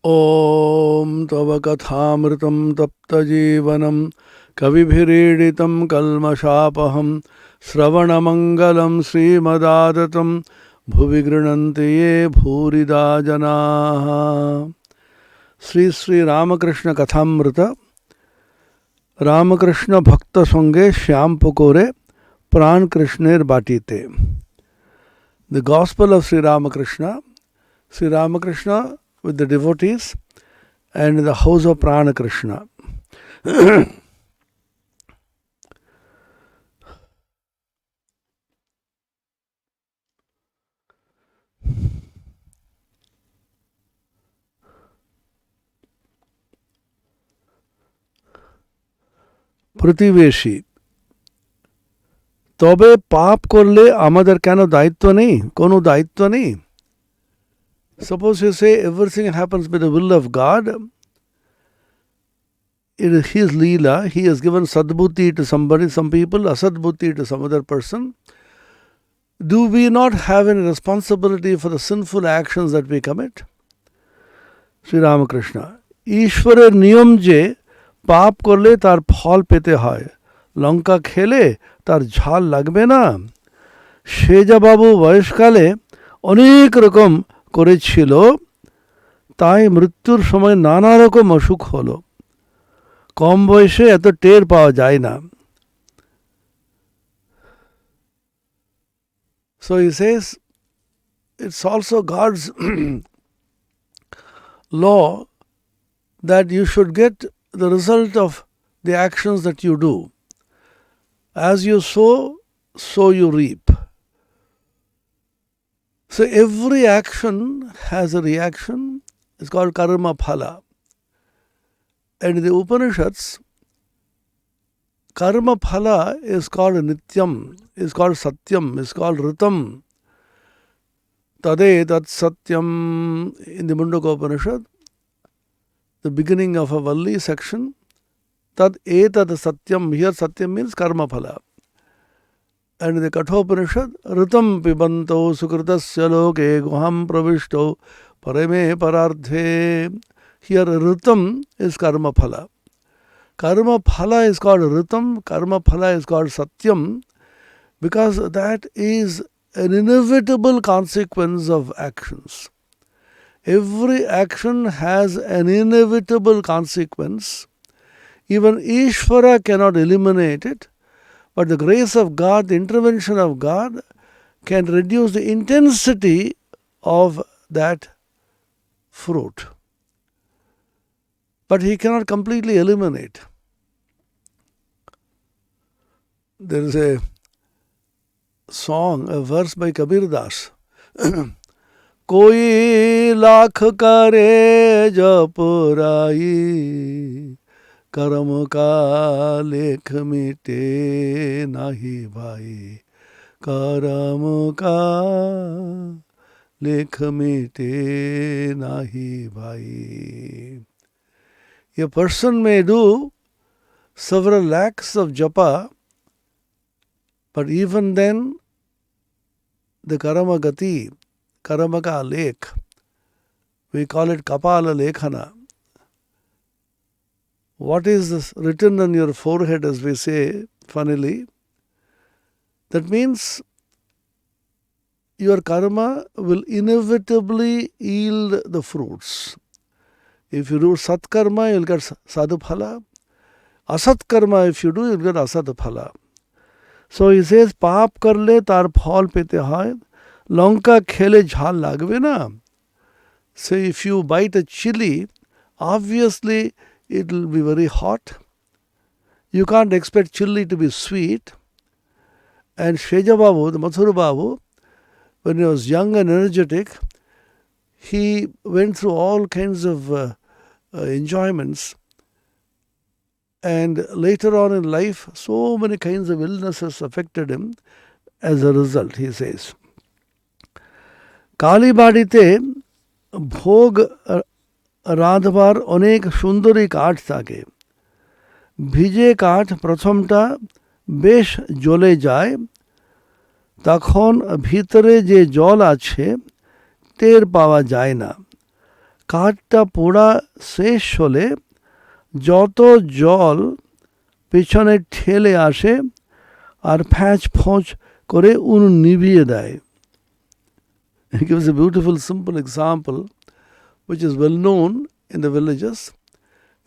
Om Tava Kathamritam Tapta Jeevanam Kavibhiriditam Kalmashapaham Sravanamangalam Srimadatam Bhuvi Grinanti Ye Bhurida Janaha. Sri Sri Ramakrishna Kathamrita Ramakrishna Bhakta Sange Shyam Pukore Pran Krishner Batite. The Gospel of Sri Ramakrishna with the devotees and in the house of Prana Krishna. প্রতিবেশী তবে পাপ করলে আমাদের কেন দায়িত্ব নেই, কোনো দায়িত্ব নেই? Suppose you say everything happens by the will of God. It is His Leela. He has given sadbuddhi to somebody, some people, asadbuddhi to some other person. Do we not have any responsibility for the sinful actions that we commit? Sri Ramakrishna. Ishwarer niyam je পাপ করলে তার ফল পেতে হয়, লঙ্কা খেলে তার ঝাল লাগবে না। সেজাবাবু বয়সকালে অনেক রকম করেছিল, তাই মৃত্যুর সময় নানা রকম অসুখ হলো। কম বয়সে এত টের পাওয়া যায় না। So he says, it's also God's law that you should get the result of the actions that you do. As you sow, so you reap. So every action has a reaction. It's called karma phala. And in the Upanishads, karma phala is called nityam, is called satyam, is called ritam. Tade tat satyam in the Mundaka Upanishad, the beginning of a Valli section, tad etat satyam, here satyam means karma phala. And in the Kathopanishad, ritam pibanto sukritasya loke guham pravishto parame parardhe. Here ritam is karma phala. Karma phala is called ritam, karma phala is called satyam, because that is an inevitable consequence of actions. Every action has an inevitable consequence. Even Ishvara cannot eliminate it, but the grace of God, the intervention of God, can reduce the intensity of that fruit. But He cannot completely eliminate. There is a song, a verse by Kabir Das. कोई लाख करे जप राई, कर्म का लेख मिटे नहीं भाई, कर्म का लेख मिटे नहीं भाई. A person may do several lakhs of japa, but even then the karma gati, karma ka lekh, we call it kapala lekhana. What is this written on your forehead, as we say funnily? That means your karma will inevitably yield the fruits. If you do sat karma, you'll get sadhu phala. Asat karma, if you do, you'll get asat phala. So he says, paap karle tar phal pete hai, লঙ্কা খেলে ঝাল লাগবে না. So if you bite a chili, obviously it will be very hot. You can't expect chili to be sweet. And Sheja Babu, the Mathura Babu, when he was young and energetic, he went through all kinds of enjoyments. And later on in life, so many kinds of illnesses affected him as a result, he says. কালীবাড়িতে ভোগ রাঁধবার অনেক সুন্দরী কাঠ থাকে। ভিজে কাঠ প্রথমটা বেশ জ্বলে যায়, তখন ভিতরে যে জল আছে টের পাওয়া যায় না। কাঠটা পোড়া শেষ হলে যত জল পেছনে ঠেলে আসে আর ফ্যাঁচ ফোঁচ করে উনুন নিভিয়ে দেয়। He gives a beautiful simple example which is well known in the villages.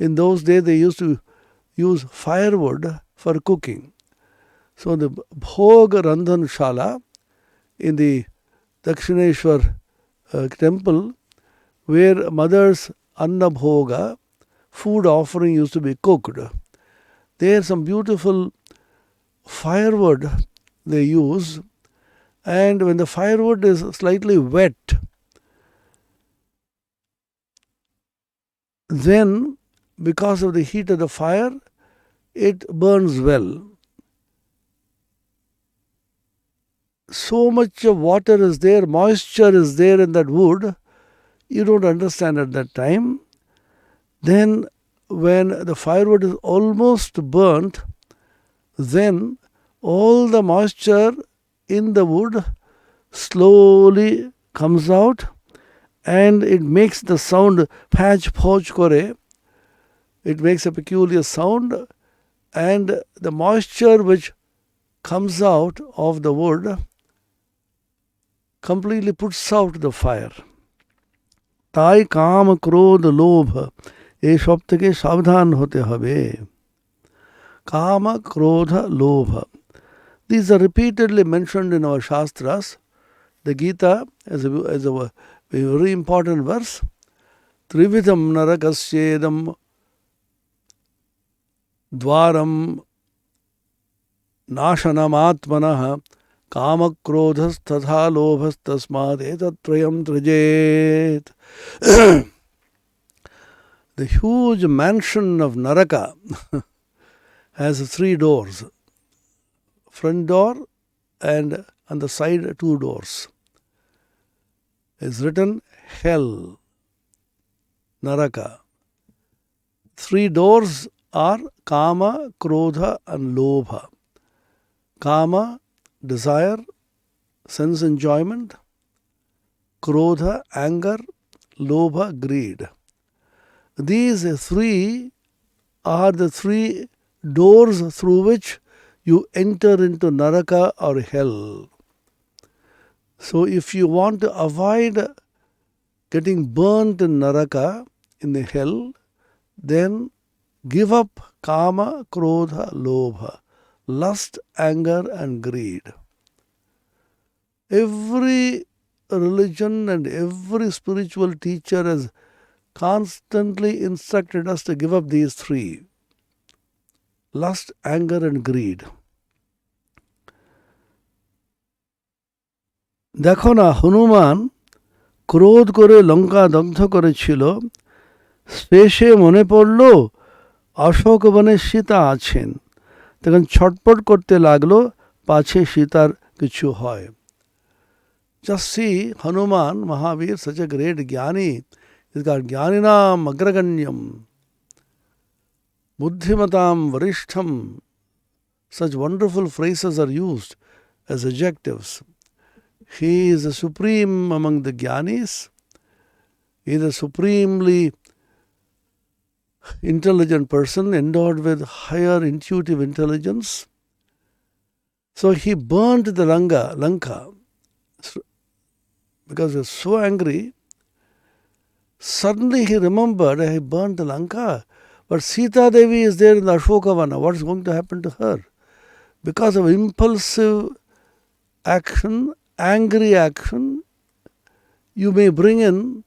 In those days they used to use firewood for cooking. So the Bhog Randhan Shala in the Dakshineshwar temple, where mother's Anna Bhoga food offering used to be cooked, there some beautiful firewood they use, and when the firewood is slightly wet, then because of the heat of the fire, it burns well. So much of water is there, moisture is there in that wood, you don't understand at that time. Then when the firewood is almost burnt, then all the moisture in the wood slowly comes out and it makes the sound patch poch kore. It makes a peculiar sound, and the moisture which comes out of the wood completely puts out the fire. তাই কাম ক্রোধ লোভ এই সব থেকে সাবধান হতে হবে। কাম ক্রোধ লোভ, these are repeatedly mentioned in our shastras. The Gita is a very important verse. Trividham narakasyedam dvaram nashanam atmanah kamakrodhas tatha lobhas tasmad etatrayam trajet. The huge mansion of Naraka has 3 doors, front door and on the side 2 doors. It's written hell, Naraka. 3 doors are Kama, Krodha and Lobha. Kama, desire, sense enjoyment. Krodha, anger. Lobha, greed. These 3 are the 3 doors through which you enter into Naraka or hell. So if you want to avoid getting burnt in Naraka, in the hell, then give up Kama, Krodha, Lobha, lust, anger and greed. Every religion and every spiritual teacher has constantly instructed us to give up these 3: lust, anger and greed. দেখো না, হনুমান ক্রোধ করে লঙ্কা দগ্ধ করেছিল, শেষে মনে পড়ল অশোক বনে সীতা আছেন, তখন ছটপট করতে লাগলো পাছে সীতার কিছু হয়। Just see Hanuman Mahavir, such a great jnani. He's got jnaninam agraganyam, buddhimatam varishtham. Such wonderful phrases are used as adjectives. He is the supreme among the jnanis. He is a supremely intelligent person endowed with higher intuitive intelligence. So he burnt the Lanka because he was so angry. Suddenly he remembered, he burnt the Lanka, but Sita Devi is there in the Ashokavana. What is going to happen to her? Because of impulsive action, angry action, you may bring in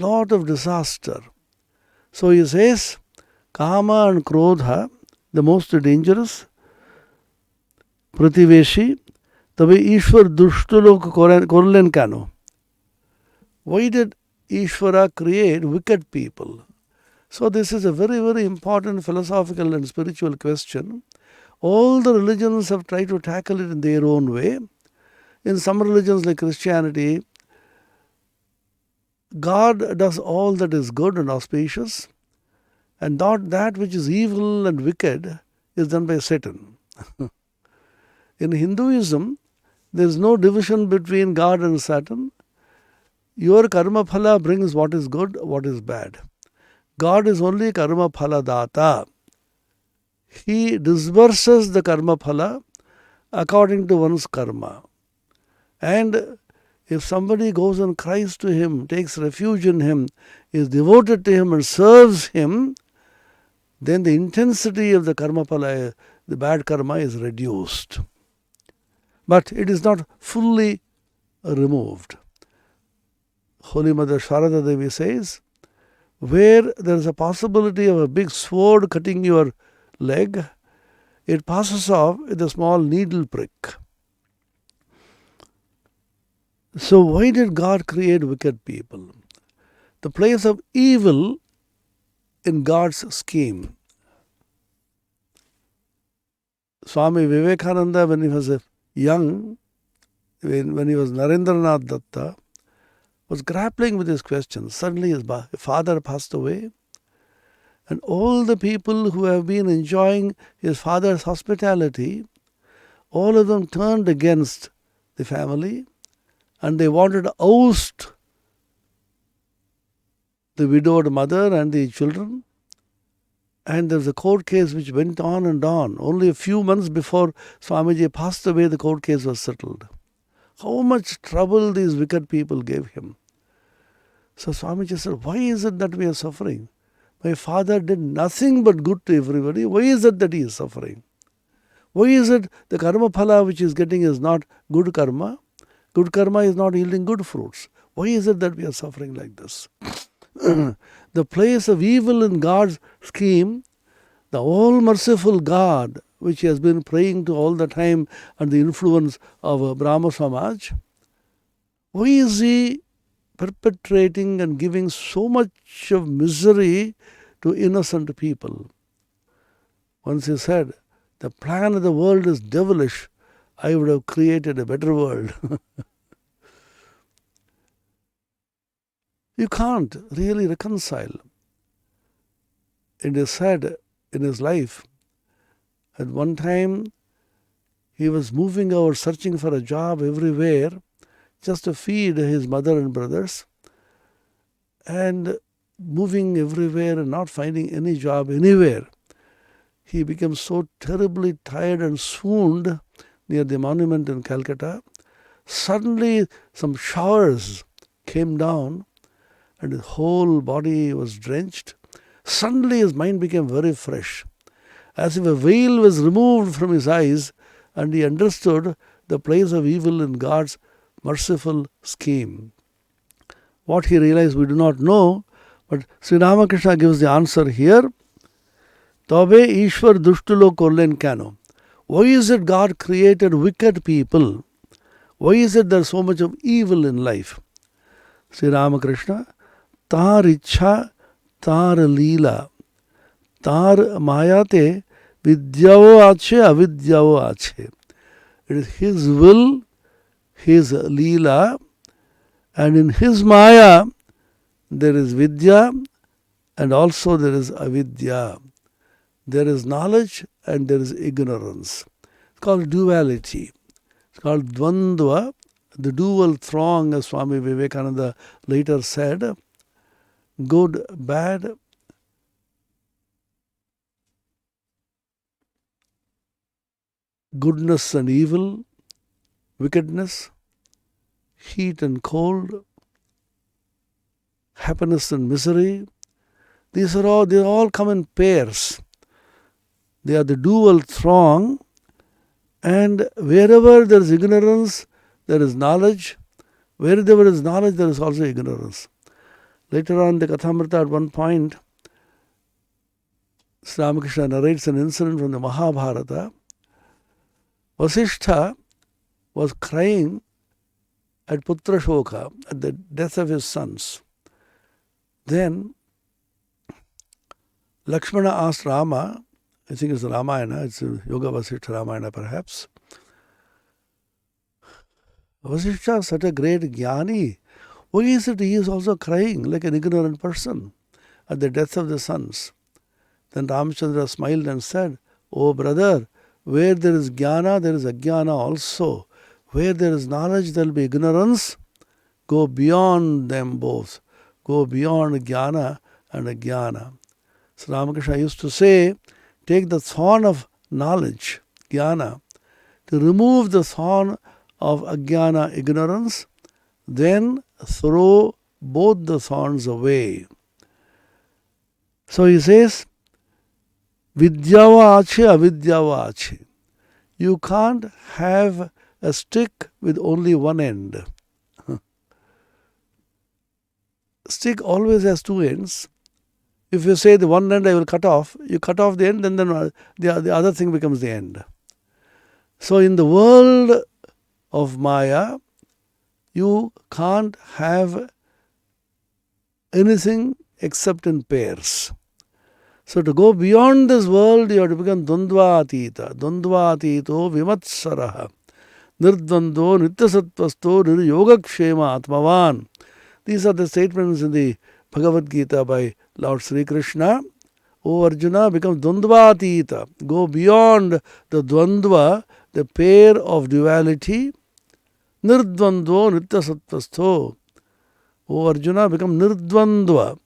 lot of disaster. So he says, Kama and Krodha, the most dangerous, Prativeshi, তবে ঈশ্বর দুষ্ট লোক করলেন কেন? Why did Ishvara create wicked people? So this is a very, very important philosophical and spiritual question. All the religions have tried to tackle it in their own way. In some religions like Christianity, God does all that is good and auspicious, and not that which is evil and wicked is done by Satan. In Hinduism, there is no division between God and Satan. Your karma phala brings what is good, what is bad. God is only karma phala data. He disburses the karma phala according to one's karma. And if somebody goes and cries to him, takes refuge in him, is devoted to him and serves him, then the intensity of the karma phala, the bad karma, is reduced. But it is not fully removed. Holy Mother Sharada Devi says, where there is a possibility of a big sword cutting your leg, it passes off with a small needle prick. So why did God create wicked people? The place of evil in God's scheme. Swami Vivekananda, when he was young, when he was Narendranath Datta, was grappling with this question. Suddenly his father passed away, and all the people who have been enjoying his father's hospitality, all of them turned against the family, and they wanted to oust the widowed mother and the children. And there was a court case which went on and on. Only a few months before Swamiji passed away, the court case was settled. How much trouble these wicked people gave him. So Swamiji said, why is it that we are suffering? My father did nothing but good to everybody. Why is it that he is suffering? Why is it the karma phala which he is getting is not good karma? Good karma is not yielding good fruits. Why is it that we are suffering like this? The place of evil in God's scheme, the all-merciful God, which he has been praying to all the time under the influence of Brahma Samaj, why is he perpetrating and giving so much of misery to innocent people? Once he said, the plan of the world is devilish. I would have created a better world. You can't really reconcile. It is said in his life, at one time he was moving out, searching for a job everywhere, just to feed his mother and brothers, and moving everywhere and not finding any job anywhere. He became so terribly tired and swooned near the monument in Calcutta. Suddenly some showers came down and his whole body was drenched. Suddenly his mind became very fresh, as if a veil was removed from his eyes, and he understood the place of evil in God's merciful scheme. What he realized we do not know, but Sri Ramakrishna gives the answer here. Tobe Ishwar Dushtulo Korlen Kano. Why is it God created wicked people? Why is it there is so much of evil in life? Sri Ramakrishna, Tar Ichha, Tar Leela, Tar Mayate, Vidyao Ache, Avidyao Ache. It is his will, his Leela, and in his Maya there is Vidya and also there is Avidya. There is knowledge and there is ignorance. It's called duality. It's called Dvandva, the dual throng, as Swami Vivekananda later said. Good, bad, goodness and evil, wickedness, heat and cold, happiness and misery. They all come in pairs. They are the dual throng, and wherever there is ignorance, there is knowledge. Wherever there is knowledge, there is also ignorance. Later on, the Kathamrita at one point, Sri Ramakrishna narrates an incident from the Mahabharata. Vasishtha was crying at Putra Shoka, at the death of his sons. Then Lakshmana asked Rama, I think it's the Ramayana, it's a Yoga Vasishtha Ramayana perhaps. Vasishtha is such a great jnani. Why is it he is also crying like an ignorant person at the death of the sons? Then Ramchandra smiled and said, Oh brother, where there is jnana, there is ajnana also. Where there is knowledge, there will be ignorance. go beyond them both, go beyond jnana and ajnana. So Ramakrishna used to say, take the thorn of knowledge, jnana, to remove the thorn of ajnana, ignorance, then throw both the thorns away. So he says, vidyava ache, avidyava ache. You can't have a stick with only one end. Stick always has two ends. If you say the one end I will cut off, you cut off the end, and then the other thing becomes the end. So in the world of Maya, you can't have anything except in pairs. So to go beyond this world, you have to become Dvandva-atita. Dvandva-atito vimatsaraha. Nirdvando nityasatvasto niryogakshema atmavan. These are the statements in the Bhagavad Gita by Lord Sri Krishna. O Arjuna, become Dvandva-atita. Go beyond the Dvandva, the pair of duality. Nirdvando nityasatvasto. O Arjuna, become Nirdvandva.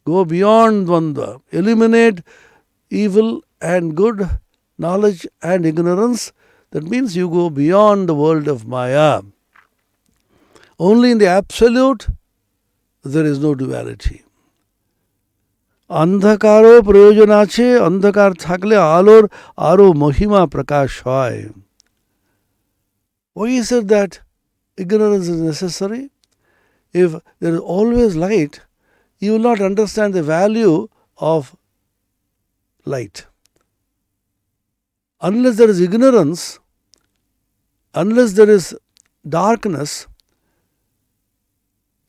Go beyond Dvandva. Eliminate evil and good, knowledge and ignorance. That means you go beyond the world of Maya. Only in the absolute there is no duality. Andhakaro prayojanache, andhakar thakle alor aro mohima prakash hoy. Why is it that ignorance is necessary? If there is always light, you will not understand the value of light. Unless there is ignorance, unless there is darkness,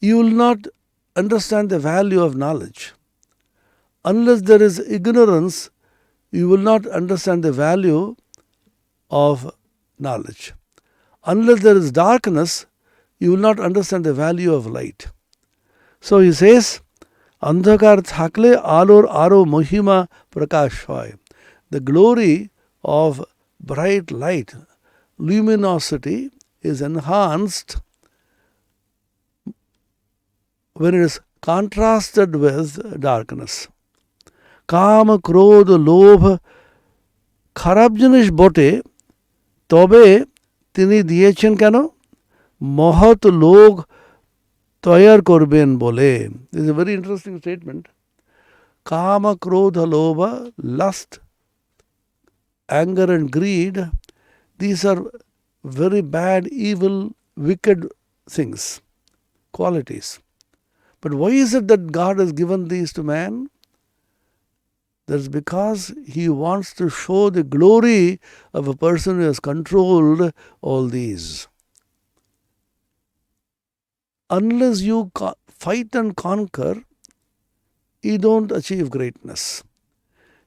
you will not understand the value of knowledge. Unless there is ignorance, you will not understand the value of knowledge. Unless there is darkness, you will not understand the value of light. So he says, Andhakar thakle alor aro mohima prakash hoy. The glory of bright light, luminosity, is enhanced when it is contrasted with darkness. Kama, krodh, lobh, খারাপ জিনিস বটে, তবে তিনি দিয়েছেন কেন? মহৎ লোক তৈয়ার করবেন বলে. This is a very interesting statement. Kama, krodha, lobha, lust, anger and greed, these are very bad, evil, wicked things, qualities. But why is it that God has given these to man? That's because He wants to show the glory of a person who has controlled all these. Unless you fight and conquer, you don't achieve greatness.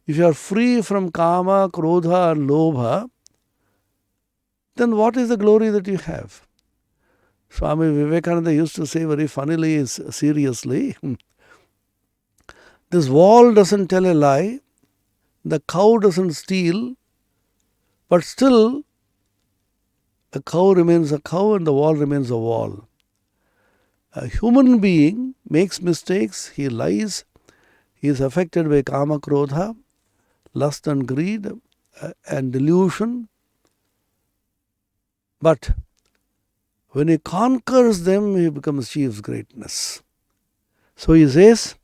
If you are free from kama, krodha and lobha, then what is the glory that you have? Swami Vivekananda used to say very funnily, seriously, this wall doesn't tell a lie, the cow doesn't steal, but still a cow remains a cow and the wall remains a wall. A human being makes mistakes, he lies, he is affected by kama, krodha, lust and greed and delusion. But when he conquers them, he achieves greatness. So he says,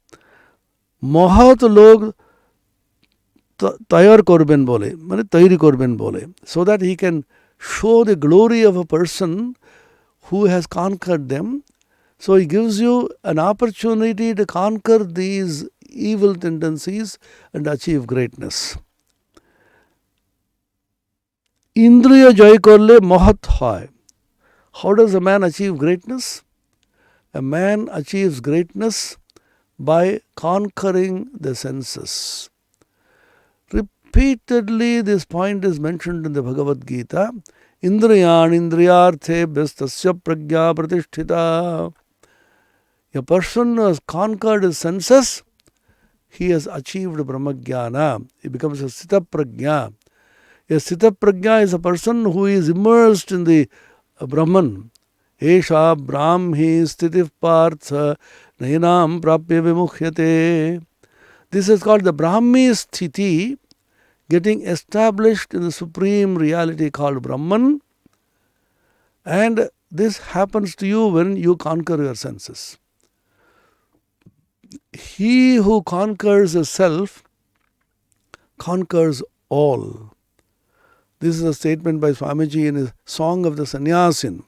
Mahat log tayar korben bole, mane tayri korben bole, so that he can show the glory of a person who has conquered them. So he gives you an opportunity to conquer these evil tendencies and achieve greatness. Indriya jay korle mahat hoy. How does a man achieve greatness? A man achieves greatness by conquering the senses. Repeatedly this point is mentioned in the Bhagavad Gita. Indriyan indriyarthe bestasya pragya pratisthita. A person who has conquered his senses, he has achieved Brahmajnana. He becomes a Sthita Prajna. A Sthita Prajna is a person who is immersed in the Brahman. Esha Brahmi Sthiti Partha Nainam Prapya Vimukhyate. This is called the Brahmi Sthiti, getting established in the supreme reality called Brahman. And this happens to you when you conquer your senses. He who conquers the self conquers all. This is a statement by Swamiji in his Song of the Sannyasin.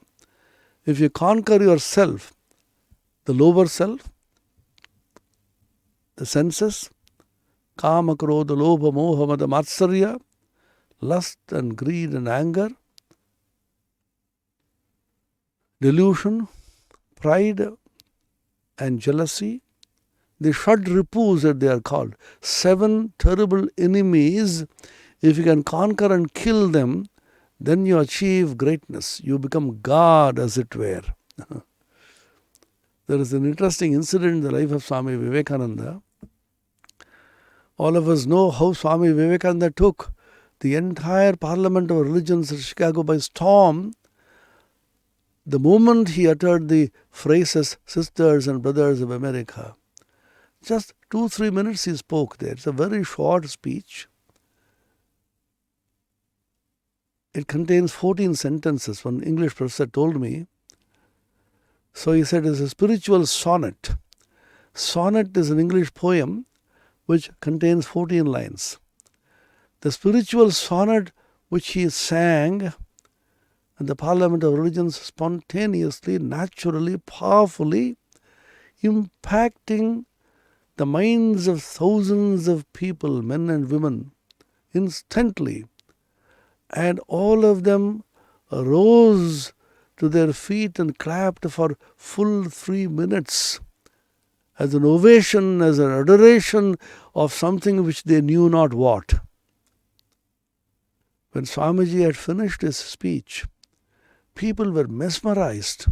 If you conquer yourself, the lower self, the senses, kama, krodha, lobha, moha, mada, matsarya, lust and greed and anger, delusion, pride and jealousy, the Shad Ripus that they are called, 7 terrible enemies. If you can conquer and kill them, then you achieve greatness. You become God, as it were. There is an interesting incident in the life of Swami Vivekananda. All of us know how Swami Vivekananda took the entire Parliament of Religions in Chicago by storm the moment he uttered the phrases, sisters and brothers of America. Just 2-3 minutes he spoke there. It's a very short speech. It contains 14 sentences, one English professor told me. So he said it's a spiritual sonnet. Sonnet is an English poem which contains 14 lines. The spiritual sonnet which he sang in the Parliament of Religions spontaneously, naturally, powerfully, impacting the minds of thousands of people, men and women, instantly. And all of them rose to their feet and clapped for full 3 minutes as an ovation, as an adoration of something which they knew not what. When Swamiji had finished his speech, people were mesmerized.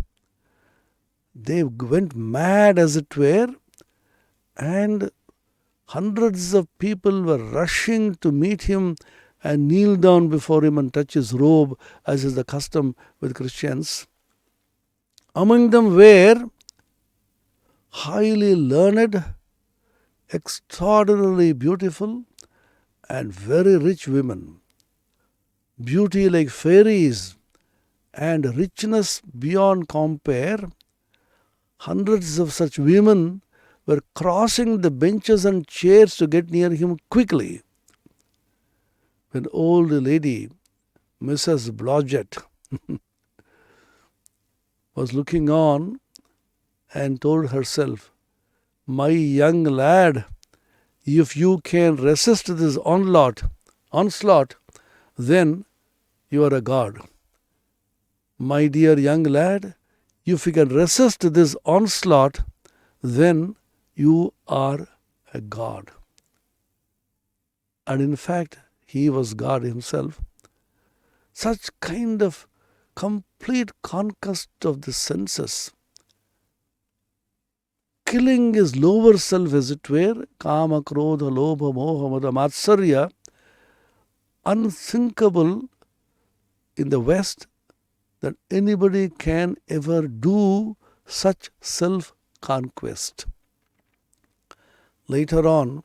They went mad, as it were, and hundreds of people were rushing to meet him and kneel down before him and touch his robe, as is the custom with Christians. Among them were highly learned, extraordinarily beautiful, and very rich women. Beauty like fairies and richness beyond compare. Hundreds of such women were crossing the benches and chairs to get near him quickly. When old lady, Mrs. Blodgett, was looking on and told herself, "My young lad, if you can resist this onslaught, then you are a god. My dear young lad, if you can resist this onslaught, then you are a god." And in fact, he was God himself. Such kind of complete conquest of the senses, killing his lower self, as it were, kama, krodha, lobha, moha, mada, matsarya, unthinkable in the West that anybody can ever do such self-conquest. Later on,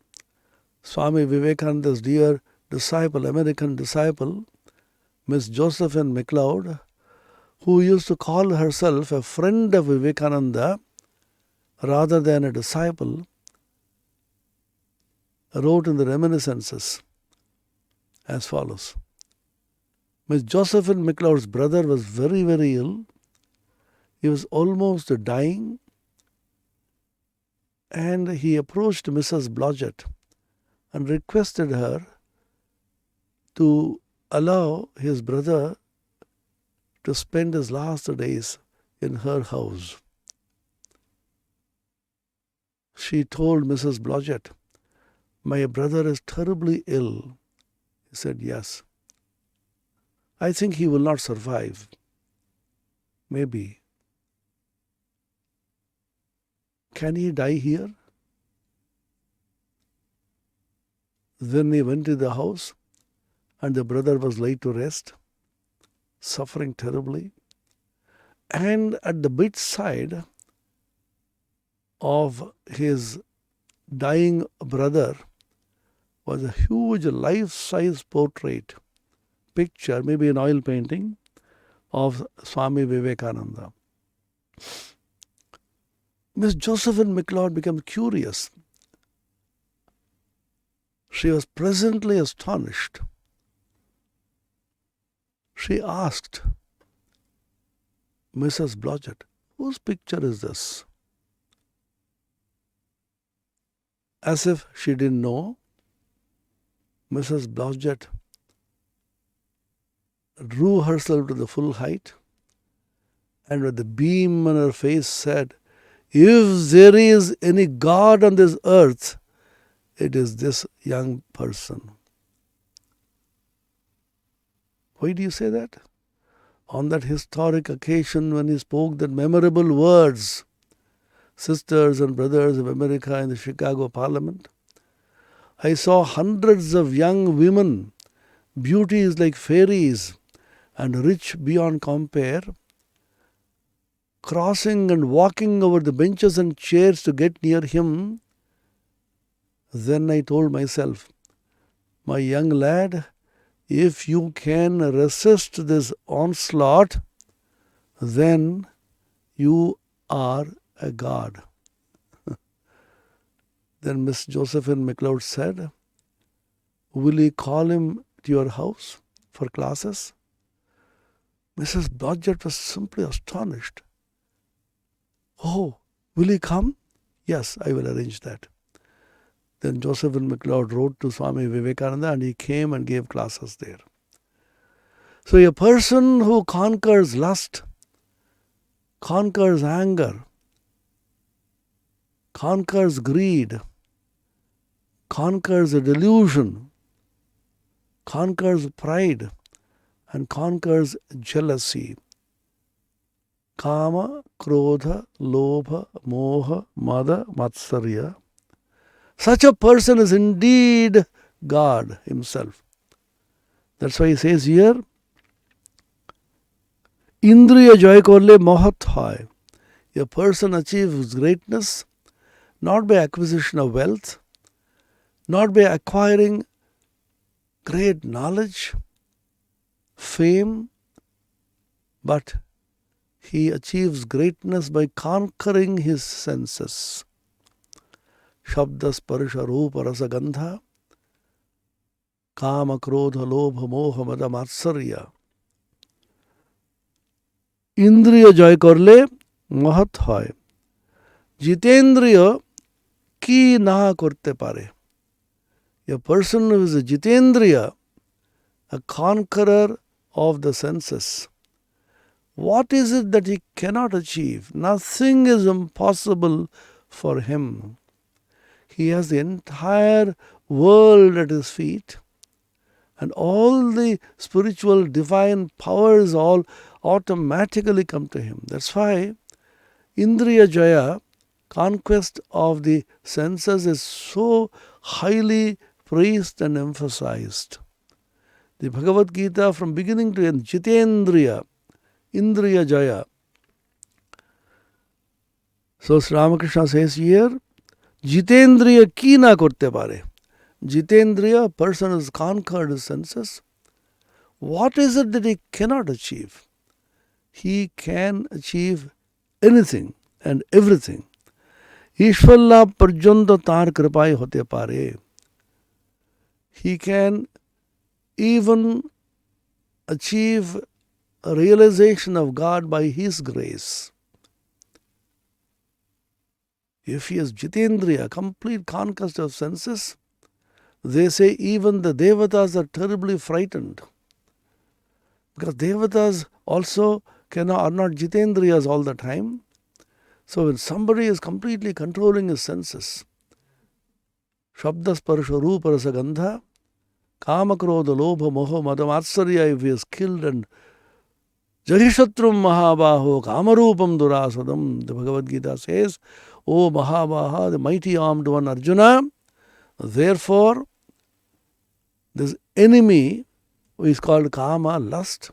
Swami Vivekananda's dear disciple, American disciple, Miss Josephine MacLeod, who used to call herself a friend of Vivekananda rather than a disciple, wrote in the reminiscences as follows. Miss Josephine MacLeod's brother was very, very ill. He was almost dying, and he approached Mrs. Blodgett and requested her to allow his brother to spend his last days in her house. She told Mrs. Blodgett, "My brother is terribly ill." He said, "Yes. I think he will not survive. Maybe. Can he die here?" Then he went to the house, and the brother was laid to rest, suffering terribly. And at the bedside of his dying brother was a huge life-size portrait, picture, maybe an oil painting, of Swami Vivekananda. Miss Josephine MacLeod became curious. She was presently astonished. She asked Mrs. Blodgett, "Whose picture is this?" As if she didn't know, Mrs. Blodgett drew herself to the full height and with the beam on her face said, "If there is any God on this earth, it is this young person." Why do you say that? On that historic occasion when he spoke that memorable words, "Sisters and brothers of America," in the Chicago Parliament, I saw hundreds of young women, beauties like fairies and rich beyond compare, crossing and walking over the benches and chairs to get near him. Then I told myself, "My young lad, if you can resist this onslaught, then you are a god." Then Miss Josephine MacLeod said, "Will you call him to your house for classes?" Mrs. Blodgett was simply astonished. "Oh, will he come?" "Yes, I will arrange that." Then Josephine MacLeod wrote to Swami Vivekananda and he came and gave classes there. So a person who conquers lust, conquers anger, conquers greed, conquers a delusion, conquers pride, and conquers jealousy. Kama, Krodha, Lobha, Moha, Mada, Matsarya. Such a person is indeed God himself. That's why he says here, Indriya joy korle mohat hoy. A person achieves greatness not by acquisition of wealth, not by acquiring great knowledge, fame, but he achieves greatness by conquering his senses. Shabda, Sparsha, Rupa, Rasa, Gandha, Kama, Krodha, Lobha, Moha, Mada, Matsarya. Indriya joy korle mohat hoy. Jitendriya ki na korte pare. A person who is a Jitendriya, a conqueror of the senses, what is it that he cannot achieve? Nothing is impossible for him. He has the entire world at his feet, and all the spiritual divine powers all automatically come to him. That's why Indriya Jaya, conquest of the senses, is so highly praised and emphasized. The Bhagavad Gita from beginning to end, Jitendriya, Indriya Jaya. So Sri Ramakrishna says here, Jitendriya ki na korte pare. Jitendriya, person has conquered his senses. What is it that he cannot achieve? He can achieve anything and everything. Ishwar labh parjanta tar kripai hote pare. He can even achieve a realization of God by his grace. If he is Jitendriya, complete conquest of senses, they say even the Devatas are terribly frightened. Because Devatas also are not Jitendriyas all the time. So when somebody is completely controlling his senses, Shabda, Sparsha, Rupa, Rasa, Gandha, Kama, Krodha, Lobha, Moha, Mada, Matsarya, if he is killed and Jahishatrum Mahabaho, Kamarupam Durasadam, the Bhagavad Gita says, O Mahabaha, the mighty armed one Arjuna, therefore, this enemy who is called Kama, lust,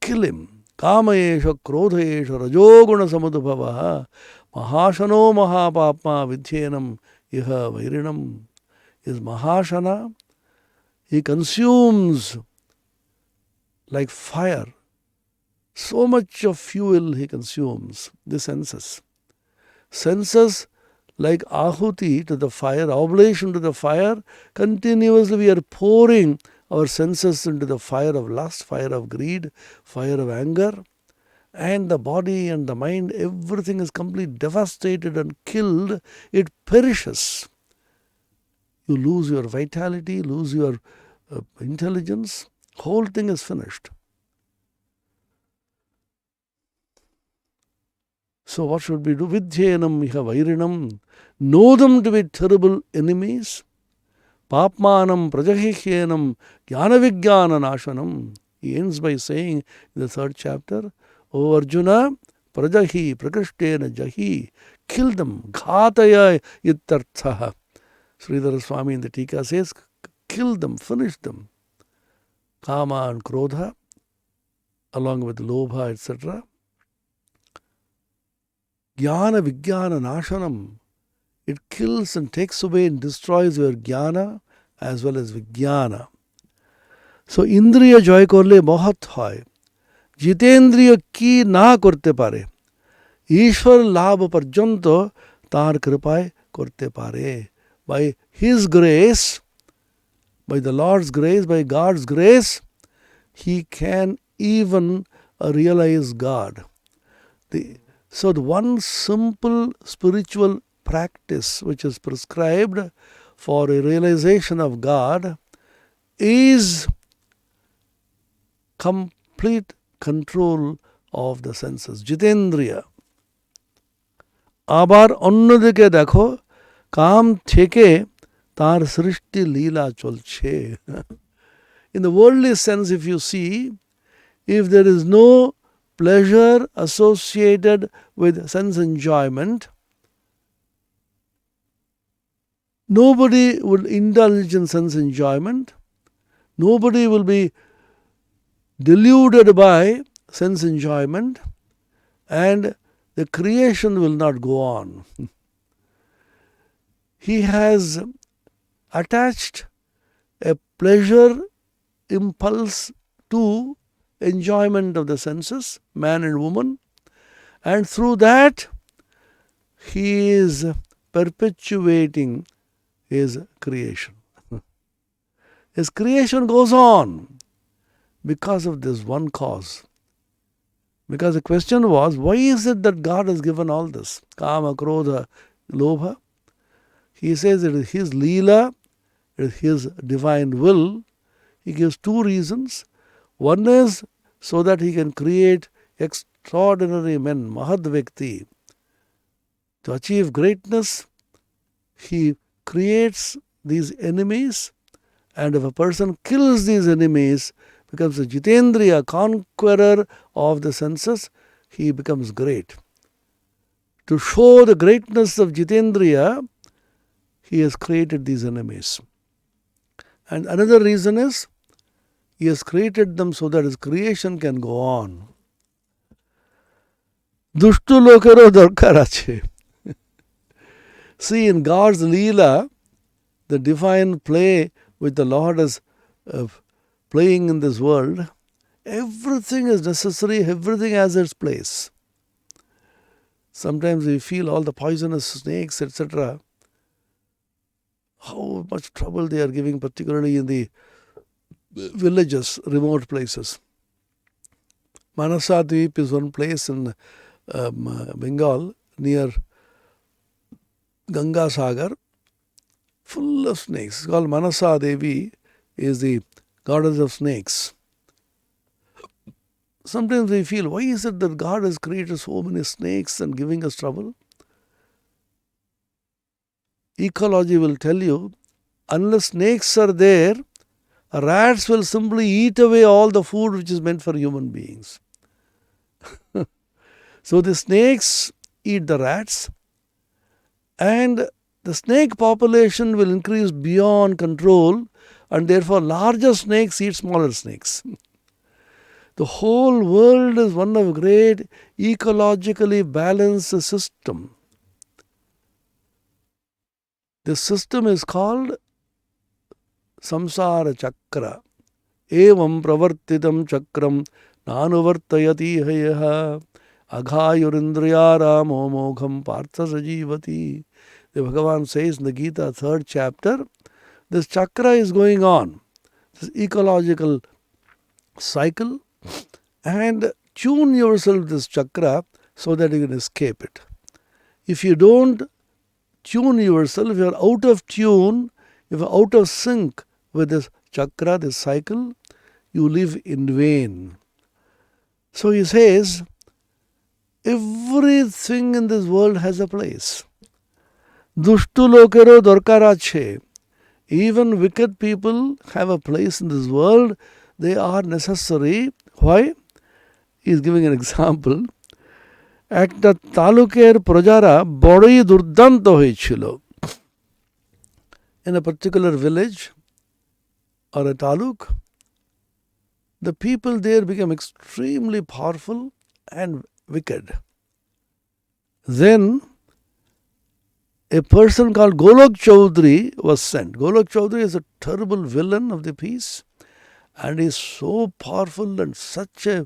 kill him. Kamayesha Krodhesha Rajoguna Samudbhava Mahashano Mahapapma Vidyenam Iha Vairinam. Is Mahashana, he consumes like fire. So much of fuel he consumes, the senses. Senses like ahuti to the fire, oblation to the fire, continuously we are pouring our senses into the fire of lust, fire of greed, fire of anger, and the body and the mind, everything is completely devastated and killed, it perishes. You lose your vitality, lose your intelligence, whole thing is finished. So what should we do? Vidyenam iha vairinam. Know them to be terrible enemies. Papmanam prajahihyenam jnana nashanam. He ends by saying in the third chapter, O Arjuna, prajahi prakrishtena jahi. Kill them. Ghataya ittarthaha. Sridhara Swami in the Tika says, kill them, finish them. Kama and Krodha, along with Lobha, etc. Jnana Vijnana Nashanam. It kills and takes away and destroys your Jnana as well as Vijnana. So Indriya joy korle बहुत है. जितेंद्रिय की ना करते पारे. ईश्वर लाभ पर्यंत तार कृपाय करते पारे. By His grace, by the Lord's grace, by God's grace, he can even realize God. So the one simple spiritual practice which is prescribed for a realization of God is complete control of the senses. Jitendriya. আবার অন্যদিকে দেখো কাম থেকে তার সৃষ্টি লীলা চলছে. In the worldly sense, if you see, if there is no pleasure associated with sense enjoyment, nobody will indulge in sense enjoyment, nobody will be deluded by sense enjoyment, and the creation will not go on. He has attached a pleasure impulse to enjoyment of the senses, man and woman, and through that he is perpetuating his creation. His creation goes on because of this one cause. Because the question was, why is it that God has given all this? Kama, Krodha, Lobha. He says it is His Leela, it is His divine will. He gives two reasons. One is so that He can create extraordinary men, Mahad Vyakti. To achieve greatness, He creates these enemies, and if a person kills these enemies, becomes a Jitendriya, conqueror of the senses, he becomes great. To show the greatness of Jitendriya, he has created these enemies. And another reason is, he has created them so that his creation can go on. Dushtu lokero darkar ache. See, in God's Leela, the divine play which the Lord is playing in this world, everything is necessary, everything has its place. Sometimes we feel all the poisonous snakes, etc., how much trouble they are giving, particularly in the villages, remote places. Manasadweep is one place in Bengal near Ganga Sagar, full of snakes. It's called Manasa Devi, is the goddess of snakes. Sometimes we feel, why is it that God has created so many snakes and giving us trouble? Ecology will tell you, unless snakes are there, rats will simply eat away all the food which is meant for human beings. So the snakes eat the rats, and the snake population will increase beyond control, and therefore larger snakes eat smaller snakes. The whole world is one of great ecologically balanced system. This system is called samsara chakra. Evam pravartitam chakram nanuvartayati hayaha aghayurindriyaramo mogham partha sajivati. The Bhagavan says in the Gita, 3rd chapter, this chakra is going on, this ecological cycle, and tune yourself to this chakra so that you can escape it. If you don't tune yourself, if you are out of tune, if you are out of sync with this chakra, this cycle, you live in vain. So he says, everything in this world has a place. Dushtu lokero dorkar ache. Even wicked people have a place in this world. They are necessary. Why? He is giving an example. একটা তালুকের প্রজারা বড়ই দুর্দান্ত হয়েছিল. In a particular village or a taluk, the people there became extremely powerful and wicked. Then a person called Golok Chaudhary was sent. Golok Chaudhary is a terrible villain of the peace, and he is so powerful and such a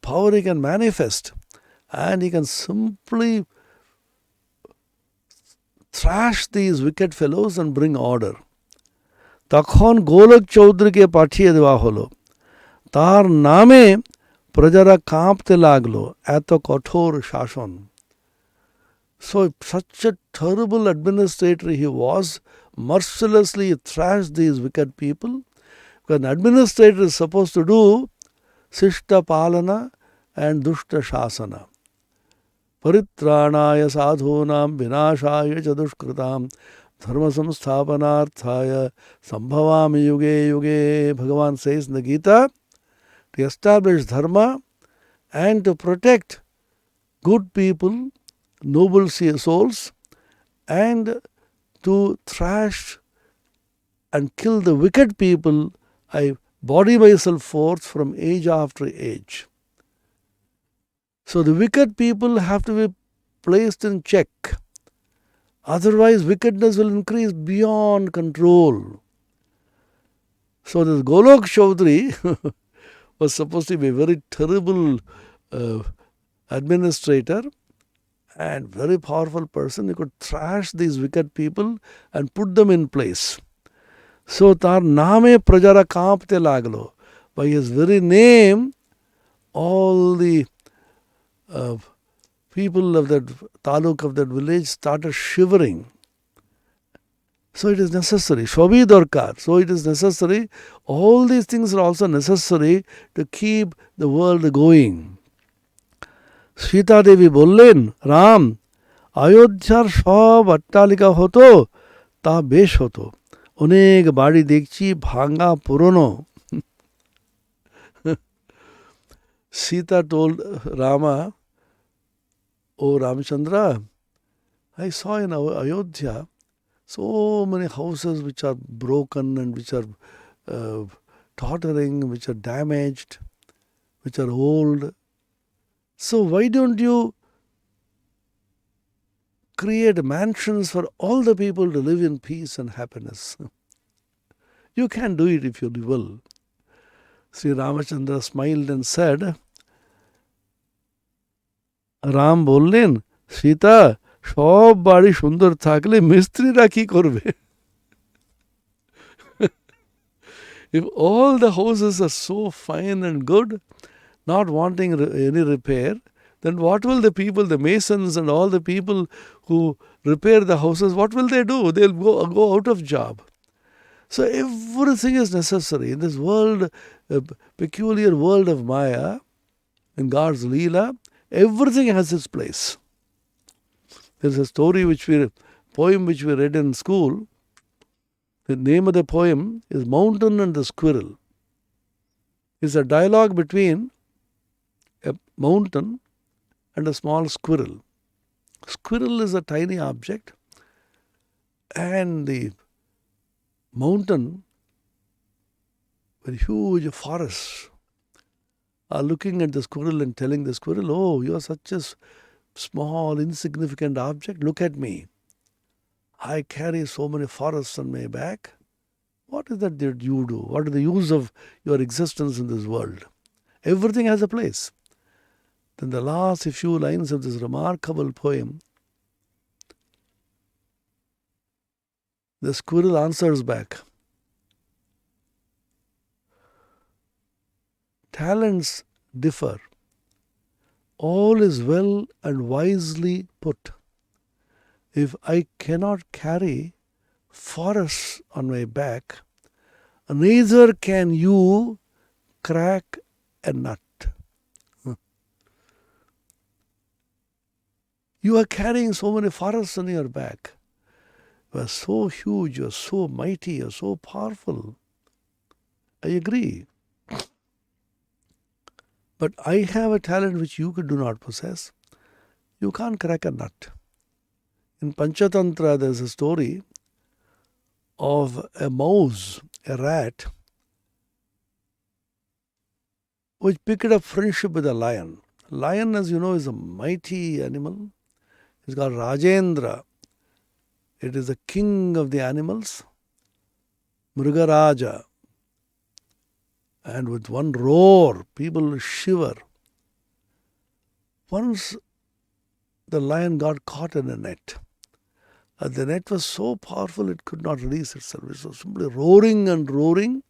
power he can manifest, and he can simply thrash these wicked fellows and bring order. তখন গোলক চৌধুরীকে পাঠিয়ে দেওয়া হলো। তার নামে প্রজারা কাঁপতে লাগলো, এত কঠোর শাসন। So such a terrible administrator he was, mercilessly thrashed these wicked people. Because an administrator is supposed to do Sishta Palana and Dushta Shasana. Paritranaya sadhunam vinashaya cha dushkritam dharma samsthapanarthaya sambhavami yuge yuge. Bhagavan says in the Gita, to establish dharma and to protect good people, noble souls, and to thrash and kill the wicked people, I body myself forth from age after age. So the wicked people have to be placed in check. Otherwise, wickedness will increase beyond control. So this Golok Chaudhary was supposed to be a very terrible administrator and very powerful person. He could thrash these wicked people and put them in place. So tar name prajara kampte laglo. By his very name, all the people of that taluk, of that village, started shivering. So it is necessary. Shobi dorkar. So it is necessary. All these things are also necessary to keep the world going. Sita Devi বললেন, রাম, অযোধ্যার সব অট্টালিকা হতো তা বেশ হতো, অনেক বাড়ি দেখছি ভাঙা পুরনো. Sita told Rama, "Oh Ramchandra, I saw in Ayodhya so many houses which are broken and which are tottering, which are damaged, which are old. So why don't you create mansions for all the people to live in peace and happiness? You can do it if you will." Sri Ramachandra smiled and said, Ram বললেন, সীতা, সব বাড়ি সুন্দর থাকলে মিস্ত্রিরা কি করবে? If all the houses are so fine and good, not wanting any repair, then what will the people, the masons and all the people who repair the houses, what will they do? They'll go out of job. So everything is necessary. In this world, peculiar world of Maya, in God's Leela, everything has its place. There's a story poem which we read in school. The name of the poem is Mountain and the Squirrel. It's a dialogue between a mountain and a small squirrel. Squirrel is a tiny object, and the mountain, with huge forests. are looking at the squirrel and telling the squirrel, "Oh, you are such a small, insignificant object. Look at me. I carry so many forests on my back. What is that you do? What is the use of your existence in this world? Everything has a place." Then the last few lines of this remarkable poem, the squirrel answers back. Talents differ. All is well and wisely put. If I cannot carry forests on my back, neither can you crack a nut. You are carrying so many forests on your back. You are so huge, you are so mighty, you are so powerful. I agree. But I have a talent which you do not possess. You can't crack a nut. In Panchatantra, there's a story of a mouse, a rat, which picked up friendship with a lion. Lion, as you know, is a mighty animal. It's called Rajendra. It is the king of the animals, Mrugaraja. And with one roar, people shiver. Once the lion got caught in a net. The net was so powerful it could not release itself. It was simply roaring and roaring.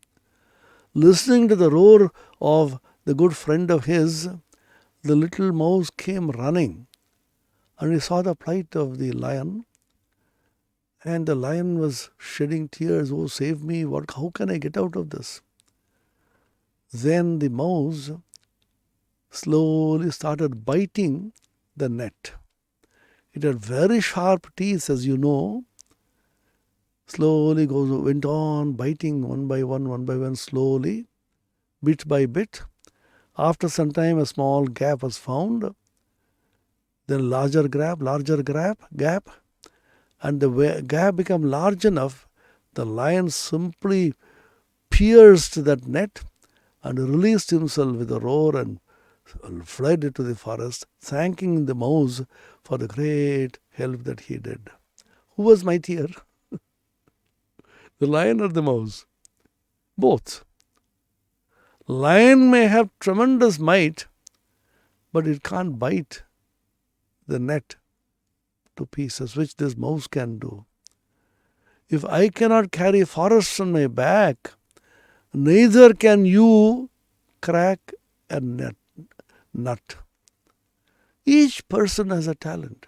Listening to the roar of the good friend of his, the little mouse came running. And he saw the plight of the lion. And the lion was shedding tears. "Oh, save me. How can I get out of this?" Then the mouse slowly started biting the net. It had very sharp teeth, as you know. Slowly went on biting one by one, slowly, bit by bit. After some time, a small gap was found. Then larger gap, and the gap became large enough. The lion simply pierced that net and released himself with a roar and fled into the forest, thanking the mouse for the great help that he did. Who was mightier? The lion or the mouse? Both. Lion may have tremendous might, but it can't bite the net to pieces, which this mouse can do. If I cannot carry forests on my back, neither can you crack a nut. Each person has a talent.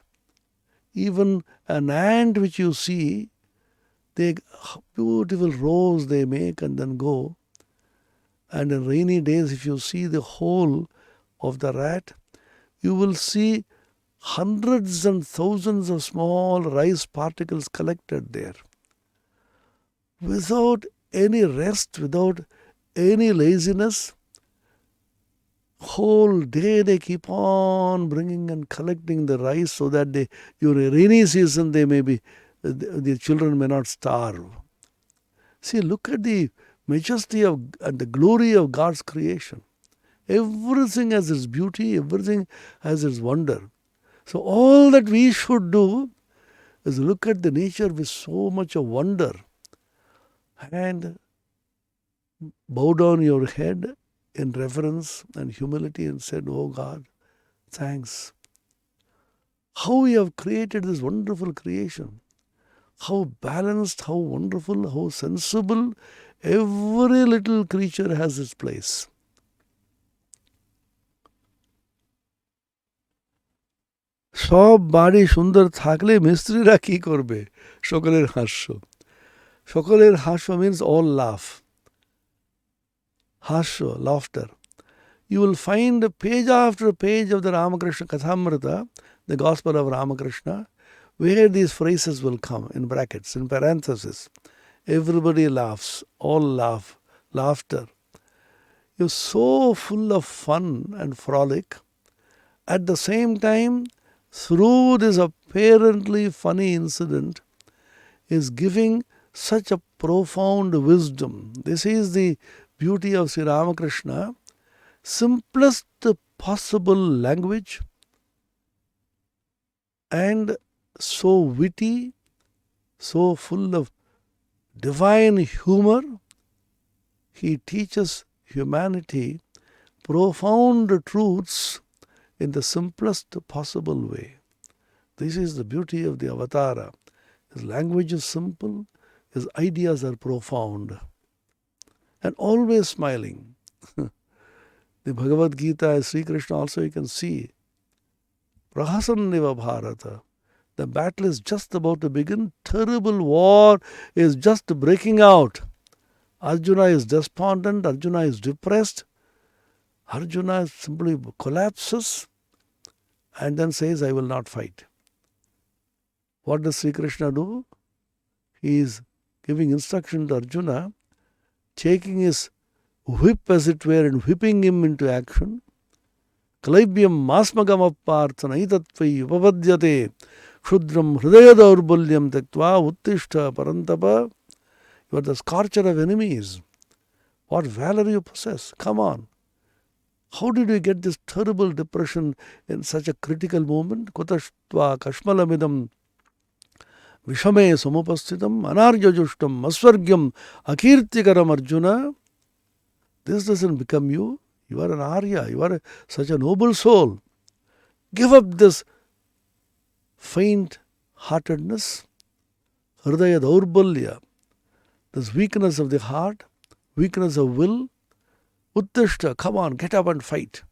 Even an ant which you see, they beautiful rows they make and then go. And in rainy days, if you see the hole of the rat, you will see hundreds and thousands of small rice particles collected there. Without any rest, without any laziness, whole day they keep on bringing and collecting the rice so that during rainy season the children may not starve. See, look at the majesty and the glory of God's creation. Everything has its beauty, everything has its wonder. So all that we should do is look at the nature with so much of wonder and bow down your head in reverence and humility and said, "Oh God, thanks. How you have created this wonderful creation. How balanced, how wonderful, how sensible. Every little creature has its place." সব বাড়ি সুন্দর থাকলে মিস্ত্রিরা কি করবে? সকলের হাস্য. সকলের হাস্য means all laugh. Hasya, laughter. You will find page after page of the Ramakrishna Kathamrita, the Gospel of Ramakrishna, where these phrases will come in brackets, in parentheses. Everybody laughs, all laugh, laughter. You're so full of fun and frolic. At the same time, through this apparently funny incident, is giving such a profound wisdom. This is the beauty of Sri Ramakrishna. simplest possible language and so witty, so full of divine humor. He teaches humanity profound truths in the simplest possible way. This is the beauty of the Avatara. His language is simple, his ideas are profound, and always smiling. The Bhagavad Gita, Sri Krishna also you can see. Prahasanniva Bharata. The battle is just about to begin. Terrible war is just breaking out. Arjuna is despondent, Arjuna is depressed. Arjuna simply collapses and then says, I will not fight. What does Sri Krishna do? He is giving instruction to Arjuna, taking his whip as it were and whipping him into action. Kalaibyam masmagamaparthana itatvai upapadyate kshudram hridaya daurbulyam taktva uttishta parantapa. You are the scorcher of enemies. What valor you possess. Come on. How did you get this terrible depression in such a critical moment? Kutashtva kashmalamidam vishame samupasthitam anarjajushtam asvargyam akirtikaram Arjuna. This doesn't become you. You are an Arya. You are such a noble soul. Give up this faint-heartedness, hridaya daurbalya, this weakness of the heart, weakness of will. Uttishta, come on, get up and fight.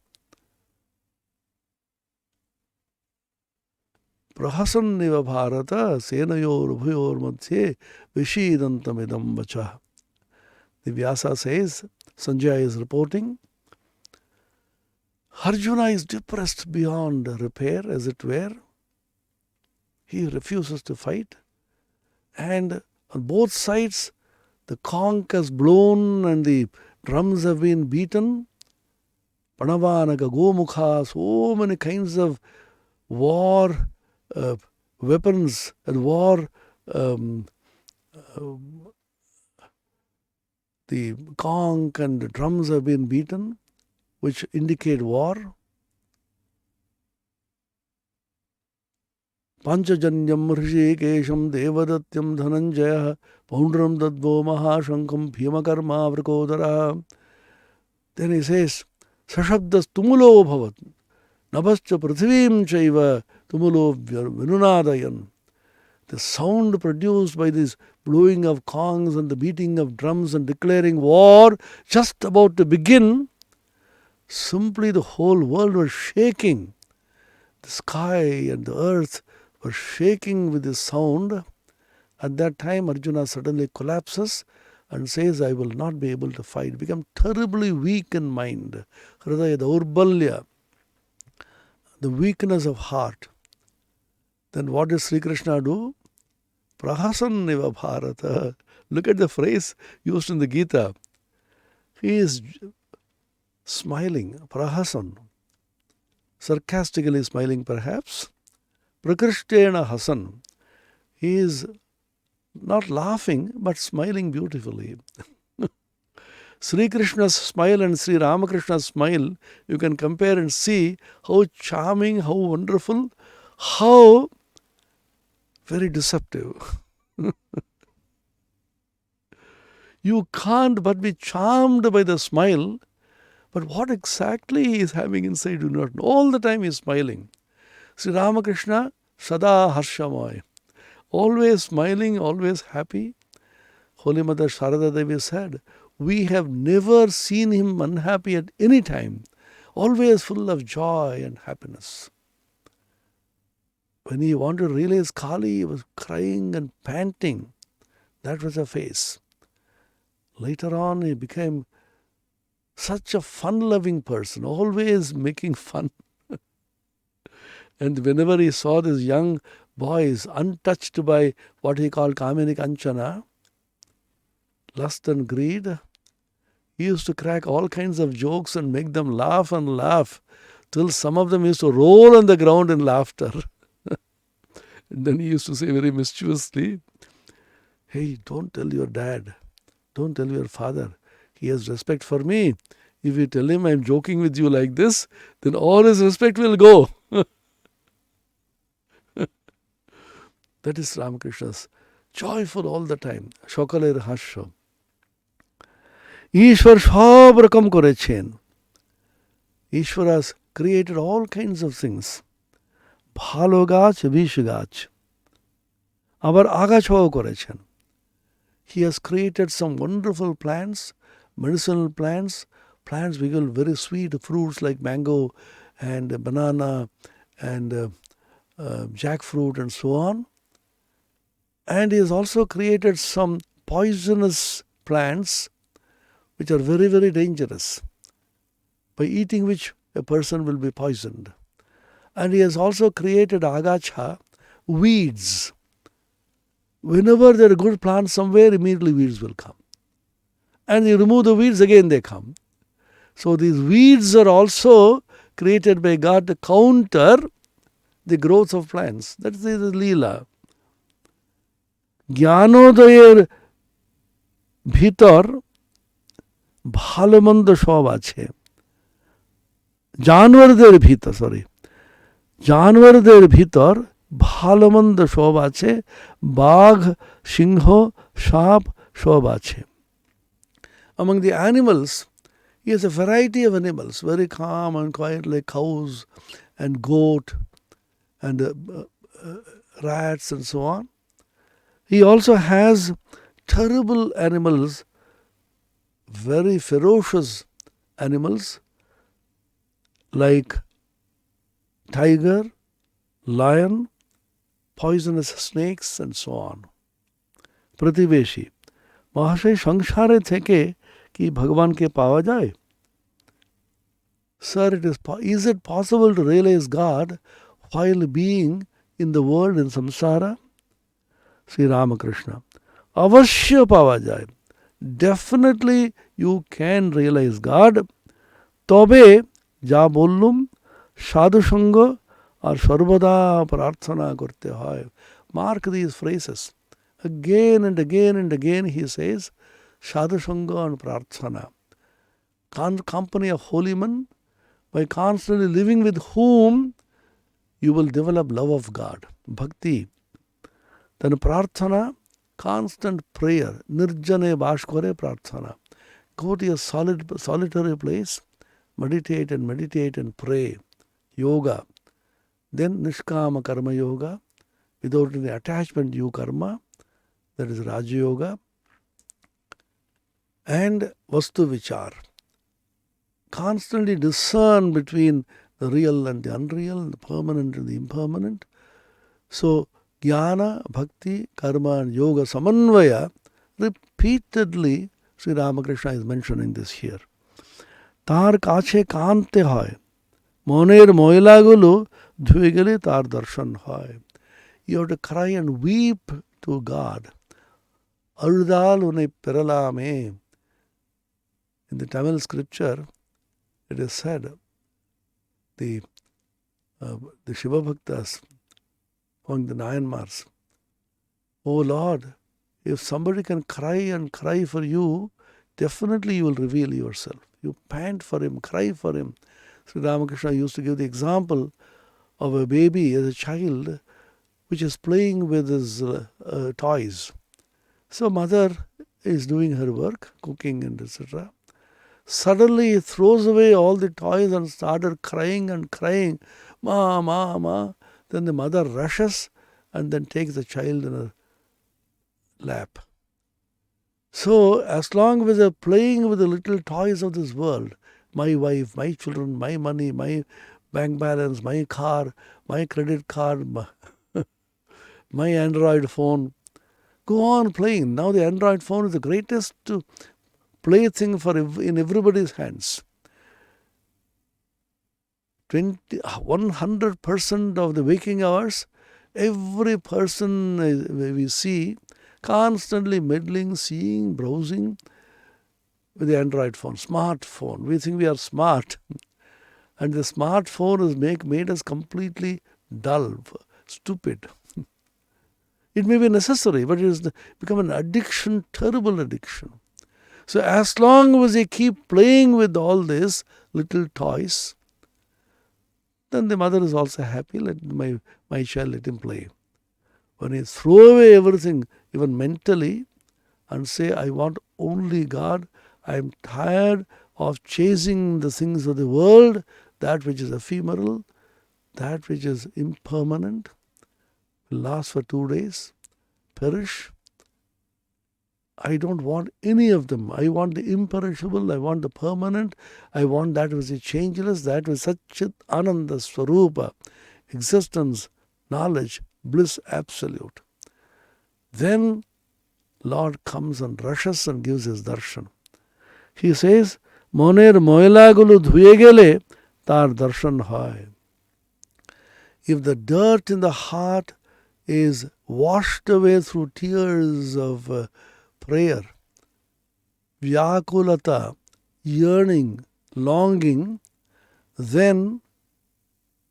Prahasanniva Bharata senayor ubhayor madhye vishidantamidam vacha. The Vyasa says, Sanjaya is reporting, Arjuna is depressed beyond repair, as it were. He refuses to fight. And on both sides, the conch has blown and the drums have been beaten. Panavanaga, Gomukha, so many kinds of war weapons and war the conch and the drums have been beaten, which indicate war. Panchajanyam Hrishikesham Devadatyam Dhananjaya Poundram Dadvo Mahashankam Bhimakarma Vrikodara. Then he says, Sashabdas Tumulo Bhavat Nabascha Prithivim Chaiva Tumulo Vinunadayan. The sound produced by this blowing of conchs and the beating of drums and declaring war just about to begin, simply the whole world was shaking. The sky and the earth were shaking with this sound. At that time, Arjuna suddenly collapses and says, I will not be able to fight. Become terribly weak in mind. Hridaya daurbalya, the weakness of heart. Then what does Sri Krishna do? Prahasanniva Bharata. Look at the phrase used in the Gita. He is smiling, prahasan, sarcastically smiling perhaps. Prakrishtena hasan. He is not laughing but smiling beautifully. Sri Krishna's smile and Sri Ramakrishna's smile, you can compare and see how charming, how wonderful, how very deceptive. You can't but be charmed by the smile, but what exactly he is having inside you do not know. All the time he is smiling. Sri Ramakrishna, Sada Harshamay, always smiling, always happy. Holy Mother Sharada Devi said, we have never seen him unhappy at any time, always full of joy and happiness. When he wanted to realize Kali, he was crying and panting. That was her face. Later on, he became such a fun-loving person, always making fun. And whenever he saw these young boys untouched by what he called Kamini Kanchana, lust and greed, he used to crack all kinds of jokes and make them laugh and laugh till some of them used to roll on the ground in laughter. And then he used to say very mischievously, hey, don't tell your dad, don't tell your father. He has respect for me. If you tell him, I'm joking with you like this, then all his respect will go. That is Ramakrishna's. Joyful all the time. সকলের হাস্য. ঈশ্বর সব রকম করেছেন. Ishwar has created all kinds of things. ভালো গাছ, বিষ গাছ. আবার আগাছাও করেছেন. He has created some wonderful plants, medicinal plants, plants which give very sweet fruits like mango and banana and jackfruit and so on. And he has also created some poisonous plants which are very, very dangerous, by eating which a person will be poisoned. And he has also created agacha, weeds. Whenever there are good plants somewhere, immediately weeds will come. And you remove the weeds, again they come. So these weeds are also created by God to counter the growth of plants. That's the Leela. জ্ঞানোদয়ের ভিতর ভালো মন্দ সব আছে. জানোয়ারদের ভিতর ভালো মন্দ সব আছে. বাঘ, সিংহ, সাপ সব আছে. Among the animals, he has a variety of animals, very calm and quiet, like cows and goat and rats and so on. He also has terrible animals, very ferocious animals like tiger, lion, poisonous snakes and so on. প্রতিবেশী. মহাশয়, সংসারে থেকে কি ভগবানকে পাওয়া যায়? Sir, is it possible to realize God while being in the world in samsara? Sri Ramakrishna. অবশ্য পাওয়া যায়. Definitely you can realize God. তবে যা বললুম, সাধুসঙ্গ আর সর্বদা প্রার্থনা করতে হয়. Mark these phrases. Again and again and again he says, sadhusanga and prarthana. Company of holy men, by constantly living with whom you will develop love of God, bhakti. Then prarthana, constant prayer, nirjane bash kore prarthana. Go to a solitary place, meditate and pray. Yoga. Then nishkama karma yoga, without any attachment you karma, that is Raja Yoga. And Vastu Vichar. Constantly discern between the real and the unreal, the permanent and the impermanent. So, Jnana, Bhakti, Karma and Yoga Samanvaya, repeatedly Sri Ramakrishna is mentioning this here. তার কাছে কাঁদতে হয়. মনের ময়লাগুলো ধুয়ে গেলে তার দর্শন হয়. You have to cry and weep to God. Arudal unai peralame. In the Tamil scripture, it is said, the Shiva Bhaktas among the Nayanmars, Oh Lord, if somebody can cry and cry for you, definitely you will reveal yourself. You pant for him, cry for him. Sri Ramakrishna used to give the example of a baby as a child which is playing with his toys. So mother is doing her work, cooking and etc. Suddenly he throws away all the toys and started crying and crying, Ma, Ma, Ma. Then the mother rushes and then takes the child in her lap. So as long as they're playing with the little toys of this world, my wife, my children, my money, my bank balance, my car, my credit card, my Android phone, go on playing. Now the Android phone is the greatest plaything in everybody's hands. 100% of the waking hours, every person we see constantly meddling, seeing, browsing with the Android phone, smartphone. We think we are smart. And the smartphone has made us completely dull, stupid. It may be necessary, but it has become an addiction, terrible addiction. So as long as they keep playing with all these little toys, then the mother is also happy. Let my child, let him play. When he throw away everything, even mentally, and say, I want only God, I am tired of chasing the things of the world, that which is ephemeral, that which is impermanent, will last for 2 days, perish. I don't want any of them. I want the imperishable, I want the permanent, I want that which is changeless, that which is Satchit Ananda Swarupa, existence, knowledge, bliss absolute. Then Lord comes and rushes and gives his darshan. He says, Moner moilagulu dhuye gele, tar darshan hoy. If the dirt in the heart is washed away through tears of prayer, vyakulata, yearning, longing, then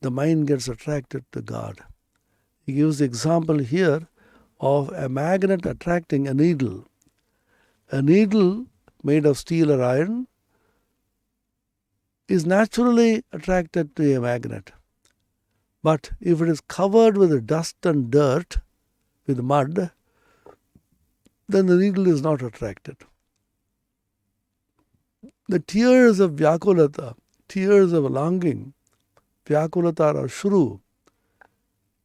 the mind gets attracted to God. He gives the example here of a magnet attracting a needle. A needle made of steel or iron is naturally attracted to a magnet. But if it is covered with dust and dirt, with mud, then the needle is not attracted. The tears of vyakulata, tears of longing, vyakulata or shru,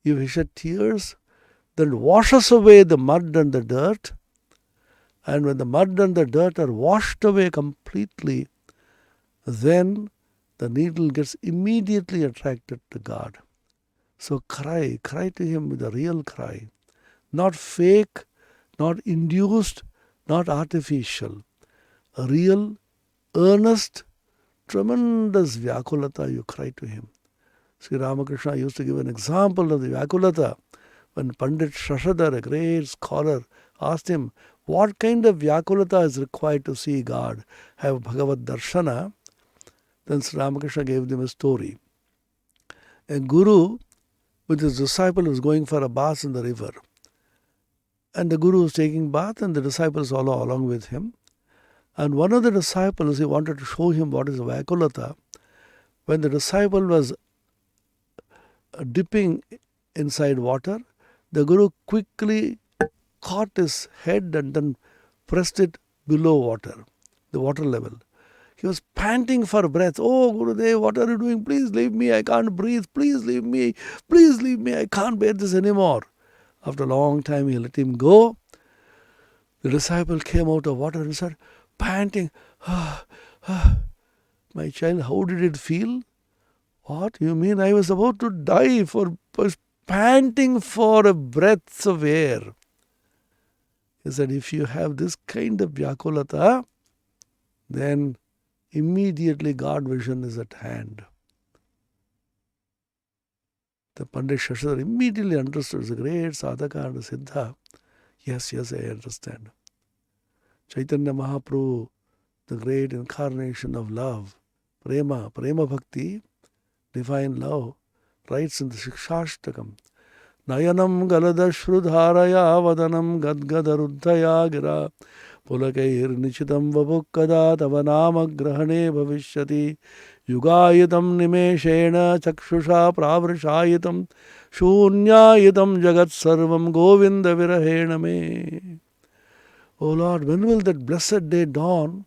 if he shed tears, then it washes away the mud and the dirt, and when the mud and the dirt are washed away completely, then the needle gets immediately attracted to God. So cry to him with a real cry. Not fake, not induced, not artificial. A real, earnest, tremendous vyakulata, you cry to him. Sri Ramakrishna used to give an example of the vyakulata when Pandit Shashadhar, a great scholar, asked him, what kind of vyakulata is required to see God, have Bhagavad Darshana? Then Sri Ramakrishna gave them a story. A guru with his disciple was going for a bath in the river. And the guru was taking bath and the disciples all along with him. And one of the disciples, he wanted to show him what is vyakulata. When the disciple was dipping inside water, the guru quickly caught his head and then pressed it below water, the water level. He was panting for breath. Oh, Gurudev, what are you doing? Please leave me. I can't breathe. Please leave me. Please leave me. I can't bear this anymore. After a long time, he let him go. The disciple came out of water and said, panting, my child, how did it feel? What? You mean I was about to die for panting for a breath of air? He said, if you have this kind of vyakulata, then immediately God vision is at hand. The Pandit Shashadhar immediately understood, the great sadhaka and siddha. Yes, I understand. Chaitanya Mahaprabhu, the great incarnation of love, prema bhakti, divine love, writes in the Shikshashtakam, Nayanam galadashrudharaya vadanam gadgadaruddhaya gira pulakair nichitam vabukkada tavanama grahane bhavishyati yugayitam nimeshena chakshusha pravrishayitam shunyayitam jagat sarvam govinda virahena me. O Lord, when will that blessed day dawn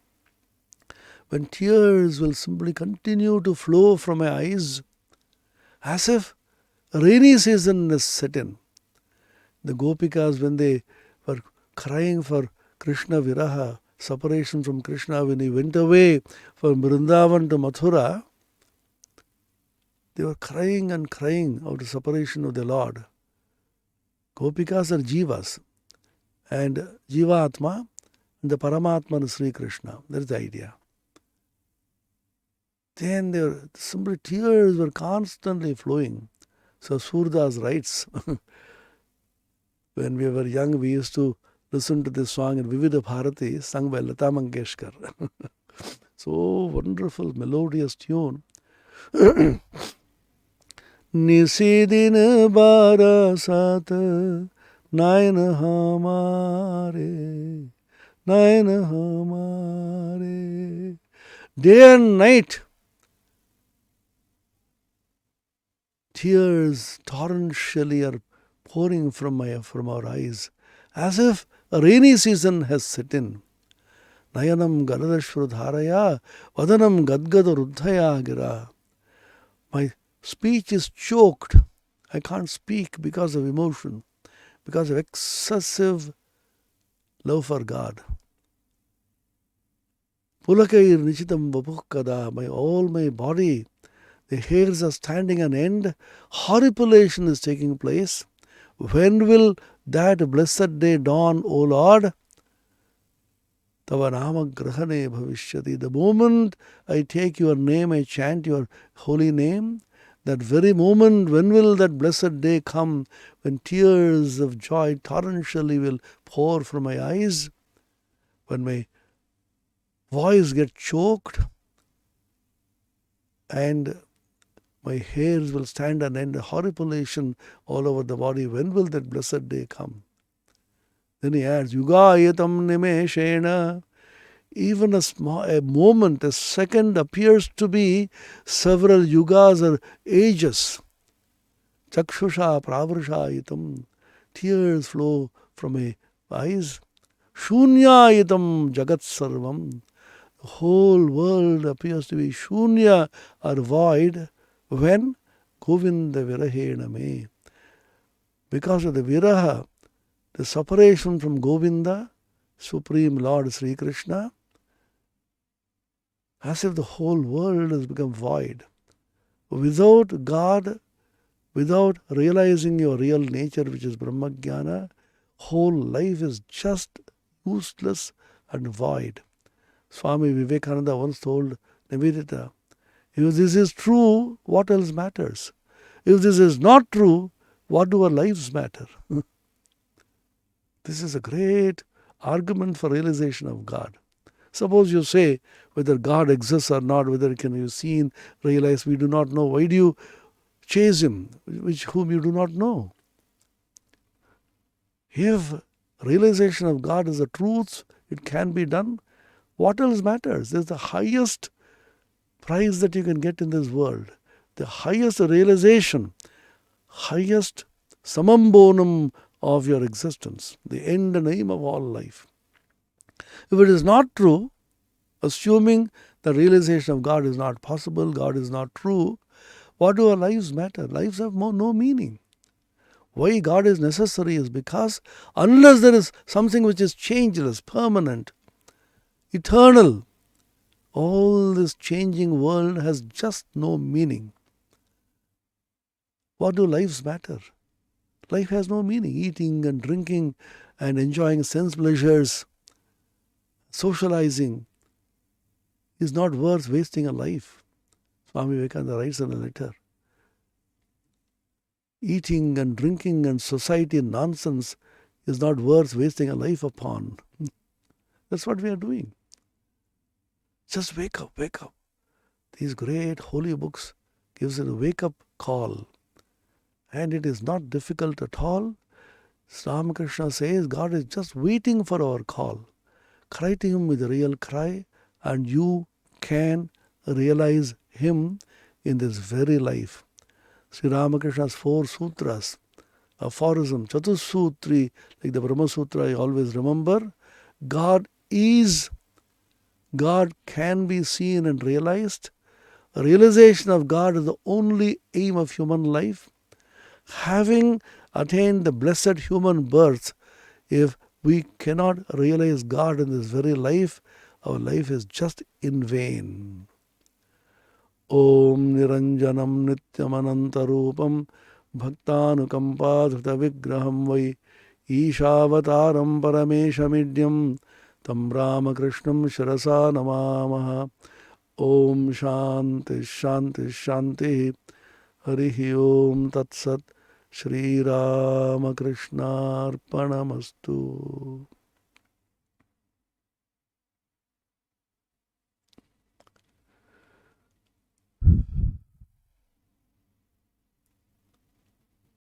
when tears will simply continue to flow from my eyes as if rainy season is set in? The Gopikas, when they were crying for Krishna Viraha, separation from Krishna, when he went away from Vrindavan to Mathura, they were crying and crying out of separation of the Lord. Gopikas are jivas, and Jiva Atma and the Paramatma is Sri Krishna. That is the idea. Then their simply tears were constantly flowing. So Surdas writes, when we were young, we used to listen to this song in Vividha Bharati, sung by Lata Mangeshkar. So wonderful, melodious tune. Nisidin barasat nain hamare Nayana hamare. Day and night, tears torrentially are pouring from our eyes, as if a rainy season has set in. Nayanam garadashvrudharaya, vadanam gadgada ruddhaya gira. My speech is choked. I can't speak because of emotion, because of excessive love for God. Pulakair nichitam vapukkada, all my body, the hairs are standing on end. Horripilation is taking place. When will that blessed day dawn, O Lord? Tava nama grahane bhavishyati. The moment I take your name, I chant your holy name, that very moment, when will that blessed day come, when tears of joy torrentially will pour from my eyes, when my voice gets choked and my hairs will stand on end, horripilation all over the body. When will that blessed day come? Then he adds, Yugayatam nimeshena. Even a moment, a second appears to be several yugas or ages. Chakshusha pravrushayitam. Tears flow from my eyes. Shunyayitam jagat sarvam. The whole world appears to be shunya or void. When? Govinda virahena me. Because of the viraha, the separation from Govinda, Supreme Lord Sri Krishna, as if the whole world has become void. Without God, without realizing your real nature, which is Brahmajnana, whole life is just useless and void. Swami Vivekananda once told Nivedita, if this is true, what else matters? If this is not true, what do our lives matter? This is a great argument for realization of God. Suppose you say whether God exists or not, whether can be seen, realize, we do not know. Why do you chase him, whom you do not know? If realization of God is the truth, it can be done. What else matters? This is the highest prize that you can get in this world. The highest realization, highest samam bonum of your existence, the end and aim of all life. If it is not true, assuming the realization of God is not possible, God is not true, what do our lives matter? Lives have no meaning. Why God is necessary is because unless there is something which is changeless, permanent, eternal, all this changing world has just no meaning. What do lives matter? Life has no meaning. Eating and drinking and enjoying sense pleasures, socializing is not worth wasting a life. Swami Vivekananda writes in a letter. Eating and drinking and society nonsense is not worth wasting a life upon. That's what we are doing. Just wake up, wake up. These great holy books gives it a wake-up call. And it is not difficult at all. Ramakrishna says God is just waiting for our call. Cry to him with a real cry, and you can realize him in this very life. Sri Ramakrishna's 4 sutras, aphorism, Chatussutri, like the Brahma Sutra I always remember, God is, God can be seen and realized. Realization of God is the only aim of human life. Having attained the blessed human birth, if we cannot realize God in this very life, our life is just in vain. Om Niranjanam Nityamanantarupam Bhaktanukampadhrita Vigraham Vai Ishavataram Parameshamidyam Tam Ramakrishnam Shirasa Namamaha. Om Shanti Shanti Shanti. Harihi Om Tat Sat. Shri Ramakrishna Arpanamastu.